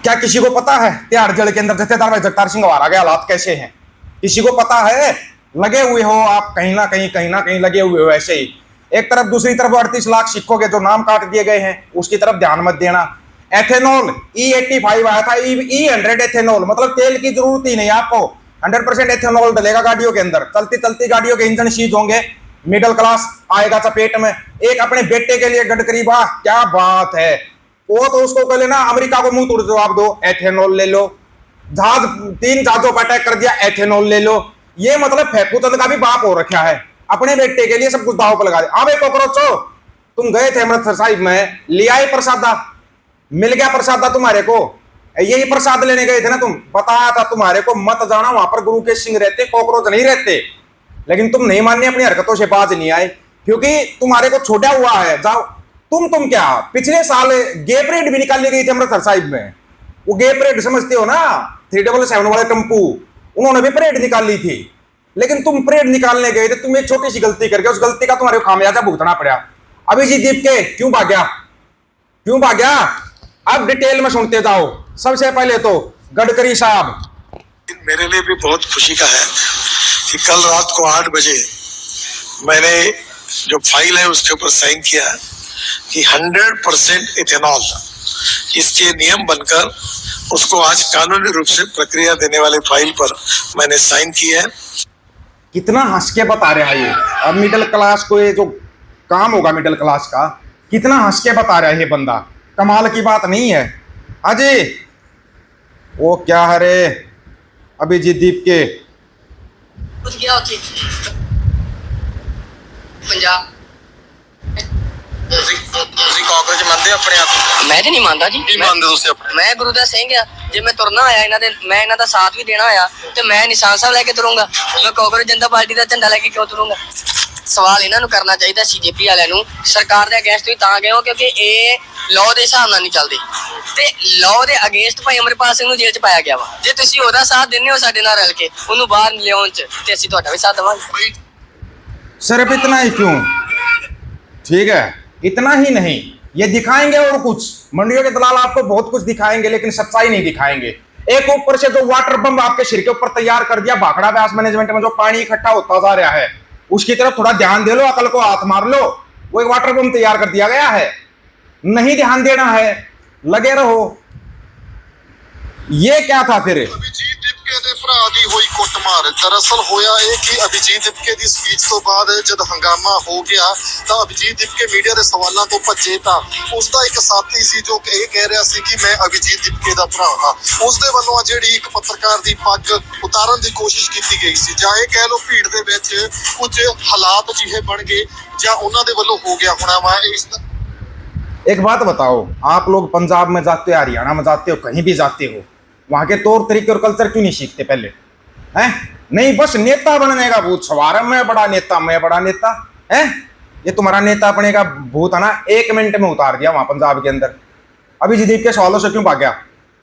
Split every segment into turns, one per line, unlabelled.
क्या किसी को पता है तिहाड़ जेल के अंदर जत्थेदार भाई जगतार सिंह वारा के हालात कैसे हैं? किसी को पता है? लगे हुए हो आप कहीं ना कहीं लगे हुए हो ऐसे ही। एक तरफ, दूसरी तरफ 38 लाख सिखों के जो नाम काट दिए गए हैं उसकी तरफ ध्यान मत देना। एथेनॉल E85 आया था, E100 एथेनॉल, मतलब तेल की जरूरत ही नहीं आपको। 100% एथेनॉल डलेगा गाड़ियों के अंदर। चलती चलती गाड़ियों के इंजन सीज होंगे, मिडिल क्लास आएगा चपेट में। एक अपने बेटे के लिए गडकरी, वाह क्या बात है। वो तो उसको कह लेना अमेरिका को मुंह तोड़ जवाब दो, एथेनॉल ले लो। जहाज, 3 जहाजों पर अटैक कर दिया, एथेनॉल ले लो। ये मतलब फेकूचंद का भी बाप हो रखा है, अपने बेटे के लिए सब कुछ दाव पर लगा दे। अबे कॉकरोचो, तुम गए थे अमृतसर साहिब में, लिया ही प्रसादा, मिल गया प्रसादा तुम्हारे को। यही प्रसाद लेने गए थे ना तुम, बताया था तुम्हारे को मत जाना, वहां पर गुरु के सिंह रहते, कॉकरोच नहीं रहते। लेकिन तुम नहीं मानने, अपनी हरकतों से बाज नहीं आए, क्योंकि तुम्हारे को छोड़ा हुआ है। जाओ तुम क्या पिछले साल गे परेड भी निकाली गई थी अमृतसर साहिब में। वो गे परेड समझते हो ना, 377 वाले टम्पू, उन्होंने भी परेड निकाली थी। लेकिन तुम परेड निकालने गए थे, तुम एक छोटी सी गलती करके उस गलती का तुम्हारे खामियाजा भुगतना पड़ा। अभिजीत दीप के क्यों भाग्या, क्यों भाग्या? अब डिटेल में सुनते जाओ। सबसे पहले तो गडकरी साहब,
मेरे लिए भी बहुत खुशी का है कि कल रात को 8 बजे मैंने जो फाइल है उसके ऊपर साइन किया कि 100% इथेनॉल इसके नियम बनकर उसको आज कानूनी रूप से प्रक्रिया देने वाले फाइल पर मैंने साइन किया है।
कितना हंस के बता रहा है ये। अब मिडिल क्लास को ये जो काम होगा मिडिल क्लास का, कितना हंस के बता रहा है ये बंदा, कमाल की बात नहीं है। अजय वो क्या है रे, अभिजीत दीप के
पंजाब ਕਾਂਗਰਸ ਮੰਨਦੇ ਆਪਣੇ ਆਪ? ਮੈਂ ਤੇ ਨਹੀਂ ਮੰਨਦਾ ਜੀ। ਕੀ ਮੰਨਦੇ ਤੁਸੀਂ ਆਪਣੇ? ਮੈਂ ਗੁਰੂ ਦਾ ਸਿੰਘ ਆ। ਜੇ ਮੈਂ ਤੁਰਨਾ ਆਇਆ ਇਹਨਾਂ ਦੇ, ਮੈਂ ਇਹਨਾਂ ਦਾ ਸਾਥ ਵੀ ਦੇਣਾ ਆਇਆ ਤੇ ਮੈਂ ਨਿਸ਼ਾਨ ਸਾਹਿਬ ਲੈ ਕੇ ਤੁਰੂੰਗਾ। ਮੈਂ ਕਾਂਗਰਸ ਜਨਤਾ ਪਾਰਟੀ ਦਾ ਝੰਡਾ ਲੈ ਕੇ ਕਿਉਂ ਤੁਰੂੰਗਾ? ਸਵਾਲ ਇਹਨਾਂ ਨੂੰ ਕਰਨਾ ਚਾਹੀਦਾ ਸੀਜੇਪੀ ਵਾਲਿਆਂ ਨੂੰ। ਸਰਕਾਰ ਦੇ ਅਗੇਂਸਟ ਵੀ ਤਾਂ ਗਏ ਹੋ ਕਿਉਂਕਿ ਇਹ ਲਾਅ ਦੇ ਹਿਸਾਬ ਨਾਲ ਨਹੀਂ ਚੱਲਦੇ ਤੇ ਲਾਅ ਦੇ ਅਗੇਂਸਟ ਭਾਈ ਅਮਰਪਾਲ ਸਿੰਘ ਨੂੰ ਜੇਲ੍ਹ 'ਚ ਪਾਇਆ ਗਿਆ ਵਾ। ਜੇ ਤੁਸੀਂ ਉਹਦਾ ਸਾਥ ਦਿੰਦੇ ਹੋ ਸਾਡੇ ਨਾਲ ਰਲ ਕੇ ਉਹਨੂੰ ਬਾਹਰ ਲਿਆਉਣ 'ਚ, ਤੇ ਅਸੀਂ ਤੁਹਾਡਾ ਵੀ ਸਾਥ ਦੇਵਾਂਗੇ।
सिर्फ इतना ही क्यों? ठीक है, इतना ही नहीं, ये दिखाएंगे और कुछ। मंडियों के दलाल आपको बहुत कुछ दिखाएंगे लेकिन सच्चाई नहीं दिखाएंगे। एक ऊपर से जो वाटर बम आपके सिर के ऊपर तैयार कर दिया, भाखड़ा व्यास मैनेजमेंट में जो पानी इकट्ठा होता जा रहा है उसकी तरफ थोड़ा ध्यान दे लो, अकल को हाथ मार लो। वो एक वाटर बम तैयार कर दिया गया है, नहीं ध्यान देना है, लगे रहो। ये क्या था फिर?
ਅਭਿਜੀਤ ਦਿਪਕੇ ਦੇ ਭਰਾ ਦੀ ਹੋਈ ਕੁੱਟਮਾਰ। ਦਰਅਸਲ ਹੋਇਆ ਇਹ ਕਿ ਅਭਿਜੀਤ ਦਿਪਕੇ ਦੀ ਸਪੀਚ ਤੋਂ ਬਾਅਦ ਜਦ ਹੰਗਾਮਾ ਹੋ ਗਿਆ ਤਾਂ ਅਭਿਜੀਤ ਦਿਪਕੇ ਮੀਡੀਆ ਦੇ ਸਵਾਲਾਂ ਤੋਂ ਭੱਜੇ ਤਾਂ ਉਸ ਦਾ ਇੱਕ ਸਾਥੀ ਸੀ ਜੋ ਇਹ ਕਹਿ ਰਿਹਾ ਸੀ ਕਿ ਮੈਂ ਅਭਿਜੀਤ ਦਿਪਕੇ ਦਾ ਭਰਾ ਹਾਂ। ਉਸ ਦੇ ਵੱਲੋਂ ਜਿਹੜੀ ਇੱਕ ਪੱਤਰਕਾਰ ਦੀ ਪੱਗ ਉਤਾਰਨ ਦੀ ਕੋਸ਼ਿਸ਼ ਕੀਤੀ ਗਈ ਸੀ, ਜਾਂ ਇਹ ਕਹਿ ਲਓ ਭੀੜ ਦੇ ਵਿੱਚ ਕੁਝ ਹਾਲਾਤ ਜਿਹੇ ਬਣ ਗਏ ਜਾਂ ਉਹਨਾਂ ਦੇ ਵੱਲੋਂ ਹੋ ਗਿਆ ਹੋਣਾ ਵਾ।
एक बात बताओ, आप लोग पंजाब में जाते हो, हरियाणा में जाते हो, कहीं भी जाते हो, वहां के तौर तरीके और कल्चर क्यों नहीं सीखते पहले? हैं? नहीं, बस नेता बनने का भूत सवार, मैं बड़ा नेता, मैं बड़ा नेता है। ये तुम्हारा नेता अपने का भूत है ना, 1 मिनट में उतार दिया वहां पंजाब के अंदर। अभिजीत दीप के सवालों से क्यों भाग गया?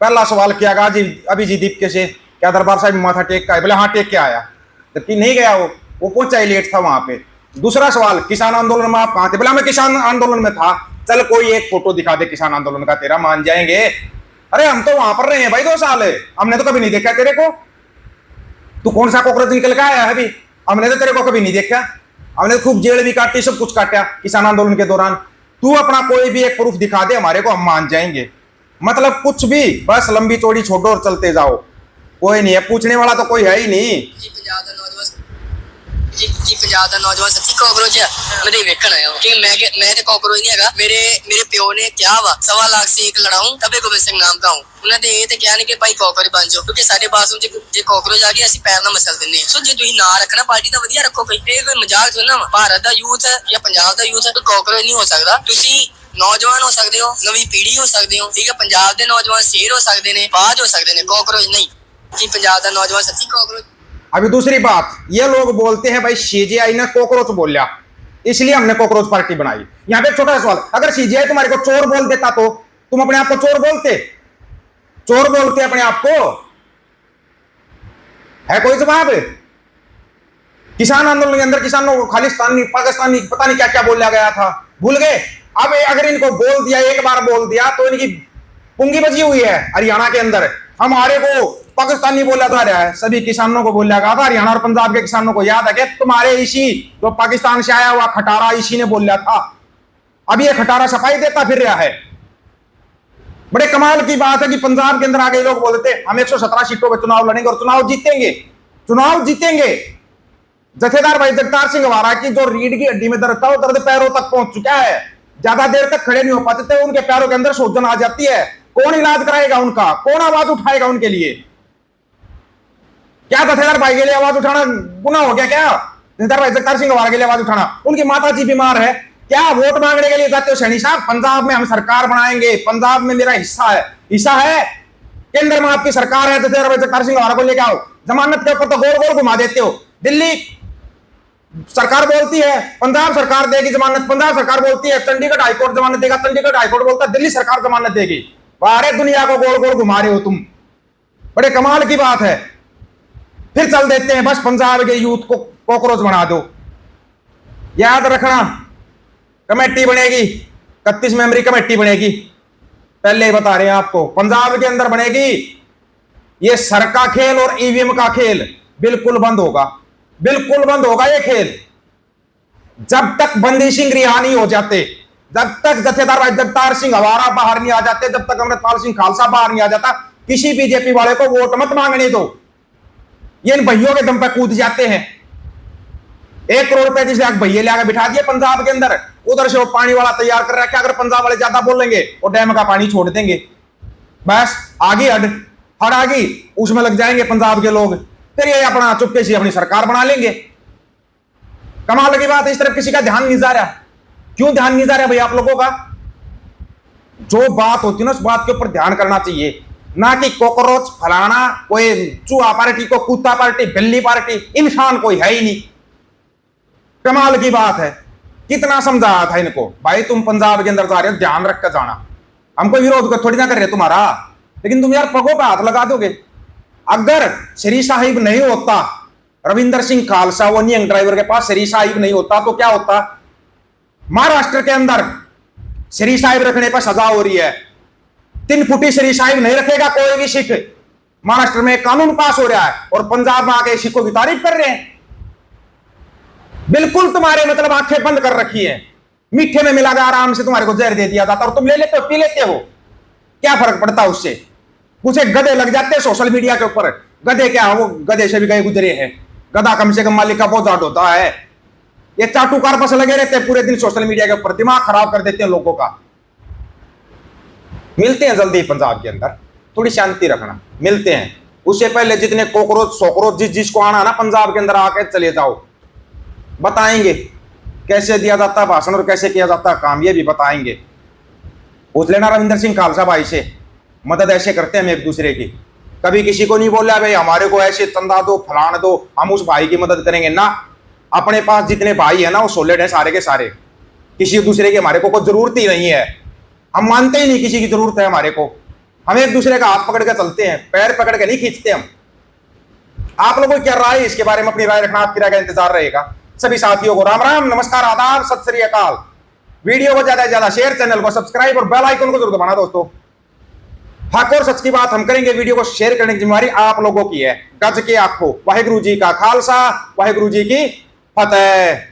पहला सवाल किया गया जी अभिजीत दीप के से, क्या दरबार साहिब माथा टेक का है? बोले हाँ टेक के आया, जबकि नहीं गया, वो पहुंचा ही लेट था वहां पे। दूसरा सवाल, किसान आंदोलन में आप कहाँ थे? बोला मैं किसान आंदोलन में था। चल कोई एक फोटो दिखा दे किसान आंदोलन का, तेरा मान जाएंगे। अरे हम तो वहां पर रहे हैं भाई 2 साल, हमने तो कभी नहीं देखा तेरे को। तू कौन सा कॉकरोच निकल के आया है अभी? हमने तो तेरे को कभी नहीं देखा। हमने खूब जेल भी काटी, सब कुछ काटा किसान आंदोलन के दौरान। तू अपना कोई भी एक प्रूफ दिखा दे हमारे को, हम मान जाएंगे। मतलब कुछ भी, बस लंबी चौड़ी छोड़ो और चलते जाओ। कोई नहीं है, पूछने वाला तो कोई है ही नहीं।
जी पंजाब ਦਾ ਨੌਜਵਾਨ ਸੱਚੀ ਕਾਕਰੋਚ ਆ? ਮੈਂ ਤੇ ਵੇਖਣ ਆਇਆ ਕਿ मैं ਤੇ ਕਾਕਰੋਚ ਨਹੀਂ ਹੈਗਾ। ਮੇਰੇ ਪਿਓ ਨੇ ਕਿਹਾ ਵਾ 1.25 लाख से एक लड़ाऊं तबे गोबिंद सिंह नाम का हूं। ਉਹਨਾਂ ਨੇ ਇਹ ਤੇ ਕਿਹਾ ਨਹੀਂ ਕਿ ਭਾਈ ਕਾਕਰੋਚ ਬਣ ਜਾਓ, ਕਿਉਂਕਿ ਸਾਡੇ ਬਾਥਰੂਮ 'ਚ ਜੇ ਕਾਕਰੋਚ ਆ ਗਏ ਅਸੀਂ ਪੈਰ ਨਾਲ ਮਸਲ ਦਿੰਦੇ ਹਾਂ। ਸੋ ਜੇ ਤੁਸੀਂ ਨਾ ਰੱਖਣਾ ਪਾਰਟੀ ਦਾ ਵਧੀਆ ਰੱਖੋ। ਕੋਈ ਇਹ ਕੋਈ ਮਜ਼ਾਕ ਸੁਣਨਾ ਵਾ? ਭਾਰਤ ਦਾ ਯੂਥ ਜਾਂ ਪੰਜਾਬ ਦਾ ਯੂਥ ਕੋਈ ਕਾਕਰੋਚ ਨਹੀਂ ਹੋ ਸਕਦਾ। ਤੁਸੀਂ ਨੌਜਵਾਨ ਹੋ ਸਕਦੇ ਹੋ, ਨਵੀਂ ਪੀੜ੍ਹੀ ਹੋ ਸਕਦੇ ਹੋ, ਠੀਕ ਹੈ। ਪੰਜਾਬ ਦੇ ਨੌਜਵਾਨ ਸ਼ੇਰ ਹੋ ਸਕਦੇ ਨੇ, ਬਾਜ ਹੋ ਸਕਦੇ ਨੇ, ਕਾਕਰੋਚ ਨਹੀਂ। ਕਿ ਪੰਜਾਬ ਦਾ ਨੌਜਵਾਨ ਸੱਚੀ ਕਾਕਰੋਚ।
अभी दूसरी बात, ये लोग बोलते हैं भाई सीजेआई ने कॉकरोच बोलिया इसलिए हमने कॉकरोच पार्टी बनाई। यहां पे छोटा सवाल, अगर सीजेआई तुम्हारे को चोर बोल देता तो तुम अपने आप को चोर बोलते? चोर बोलते अपने आप को? है कोई जवाब? किसान आंदोलन के अंदर किसानों को खालिस्तानी, पाकिस्तानी, पता नहीं क्या क्या बोला गया था, भूल गए। अब अगर इनको बोल दिया, एक बार बोल दिया तो इनकी पुंगी बजी हुई है हरियाणा के अंदर। हमारे को पाकिस्तानी बोला जा रहा है, सभी किसानों को बोला गया था, हरियाणा और पंजाब के किसानों को याद है कि तुम्हारे इसी जो पाकिस्तान से आया हुआ खटारा इसी ने बोला था। अब ये खटारा सफाई देता फिर रहा है। बड़े कमाल की बात है कि पंजाब के अंदर आगे लोग बोलते हम 117 सीटों पर चुनाव लड़ेंगे और चुनाव जीतेंगे, चुनाव जीतेंगे। जथेदार भाई जगतार सिंह हवारा की जो रीढ़ की हड्डी में दर्द था वो दर्द पैरों तक पहुंच चुका है। ज्यादा देर तक खड़े नहीं हो पाते थे, उनके पैरों के अंदर सूजन आ जाती है। कौन इलाज कराएगा उनका, कौन आवाज उठाएगा उनके लिए? क्या जथेदार भाई के लिए आवाज उठाना गुनाह हो गया क्या? जथेदार भाई जगतार सिंह हवारा के लिए आवाज उठाना? उनकी माता जी बीमार है, क्या वोट मांगने के लिए जाते हो सैनी साहब? पंजाब में हम सरकार बनाएंगे, पंजाब में मेरा हिस्सा है, हिस्सा है, केंद्र में आपकी सरकार है, जथेदार भाई जगतार सिंह हवारा को लेके आओ। जमानत के ऊपर तो गोल गोल घुमा देते हो। दिल्ली सरकार बोलती है पंजाब सरकार देगी जमानत, पंजाब सरकार बोलती है चंडीगढ़ हाईकोर्ट जमानत देगा, चंडीगढ़ हाईकोर्ट बोलता है दिल्ली सरकार जमानत देगी। सारे दुनिया को गोल गोल घुमा रहे हो तुम, बड़े कमाल की बात है। फिर चल देते हैं बस पंजाब के यूथ को कॉकरोच बना दो। याद रखना, कमेटी बनेगी, 31 मेंबरी कमेटी बनेगी, पहले ही बता रहे हैं आपको, पंजाब के अंदर बनेगी। ये सर का खेल और ईवीएम का खेल बिल्कुल बंद होगा, बिल्कुल बंद होगा ये खेल। जब तक बंदी सिंह रिहा नहीं हो जाते, जब तक जथेदार भाई जगतार सिंह हवारा बाहर नहीं आ जाते, जब तक अमृतपाल सिंह खालसा बाहर नहीं आ जाता, किसी बीजेपी वाले को वोट मत मांगने दो। ये इन भैयों के दम पे कूद जाते हैं। 1 करोड़ 35 लाख भैये लाके बिठा दिए पंजाब के अंदर, उधर से वो पानी वाला तैयार कर रखा है। अगर पंजाब वाले ज्यादा बोलेंगे वो डैम का पानी छोड़ देंगे, बस आगे हड़ आ गई, उसमें लग जाएंगे पंजाब के लोग, फिर ये अपना चुपके से अपनी सरकार बना लेंगे। कमाल की बात है, इस तरफ किसी का ध्यान नहीं जा रहा। क्यों ध्यान नहीं जा रहा भाई आप लोगों का? जो बात होती है ना उस बात के ऊपर ध्यान करना चाहिए, ना कि कॉकरोच फलाना, कोई चूहा पार्टी को कुत्ता पार्टी, बिल्ली पार्टी, इंसान कोई है ही नहीं। कमाल की बात है, कितना समझाया था इनको, भाई तुम पंजाब के अंदर जा रहे हो ध्यान रख कर जाना, हमको विरोध कर थोड़ी ना कर रहे तुम्हारा, लेकिन तुम यार पगों पे हाथ लगा दोगे। अगर श्री साहिब नहीं होता, रविंदर सिंह खालसा वो नियंग ड्राइवर के पास श्री साहिब नहीं होता तो क्या होता? महाराष्ट्र के अंदर श्री साहिब रखने पर सजा हो रही है, 3 फुटी श्री साहिब नहीं रखेगा कोई भी सिख। महाराष्ट्र में कानून पास हो रहा है और पंजाब में आके सिखों की तारीफ कर रहे हैं। बिल्कुल तुम्हारे मतलब आंखें बंद कर रखी है, मीठे में मिला गया आराम से तुम्हारे को जहर दे दिया जाता और तुम ले लेते हो, पी लेते हो, क्या फर्क पड़ता उससे? कुछ एक गधे लग जाते हैं सोशल मीडिया के ऊपर, गधे क्या वो गधे से भी गए गुजरे हैं, गधा कम से कम मालिक का बहुत होता है। ये चाटुकार बस लगे रहते हैं पूरे दिन सोशल मीडिया के ऊपर, दिमाग खराब कर देते हैं लोगों का। मिलते हैं जल्दी पंजाब के अंदर, थोड़ी शांति रखना, मिलते हैं। उससे पहले जितने कोकरोच सोकरोच जिसको आना ना पंजाब के अंदर आके चले जाओ, बताएंगे कैसे दिया जाता है भाषण और कैसे किया जाता है काम, ये भी बताएंगे। पूछ लेना रविंदर सिंह खालसा भाई से, मदद ऐसे करते हैं हम एक दूसरे की। कभी किसी को नहीं बोला भाई हमारे को ऐसे चंदा दो फलान दो, हम उस भाई की मदद करेंगे ना। अपने पास जितने भाई है ना वो सोलिड है सारे के सारे, किसी दूसरे की हमारे को कोई जरूरत ही नहीं है। हम मानते ही नहीं किसी की जरूरत है हमारे को, हम एक दूसरे का हाथ पकड़ के चलते हैं, पैर पकड़ के नहीं खींचते हम। आप लोगों की क्या राय है इसके बारे में? अपनी राय रखना, आपकी राय का इंतजार रहेगा। सभी साथियों को राम राम, नमस्कार, आदाब, सत श्री अकाल। वीडियो को ज्यादा से ज्यादा शेयर, चैनल को सब्सक्राइब और बेल आइकन को जरूर दबाना दोस्तों। हक और सच की बात हम करेंगे, वीडियो को शेयर करने की जिम्मेदारी आप लोगों की है। गज के आखो, वाहिगुरु जी का खालसा, वाहिगुरु जी की फतेह।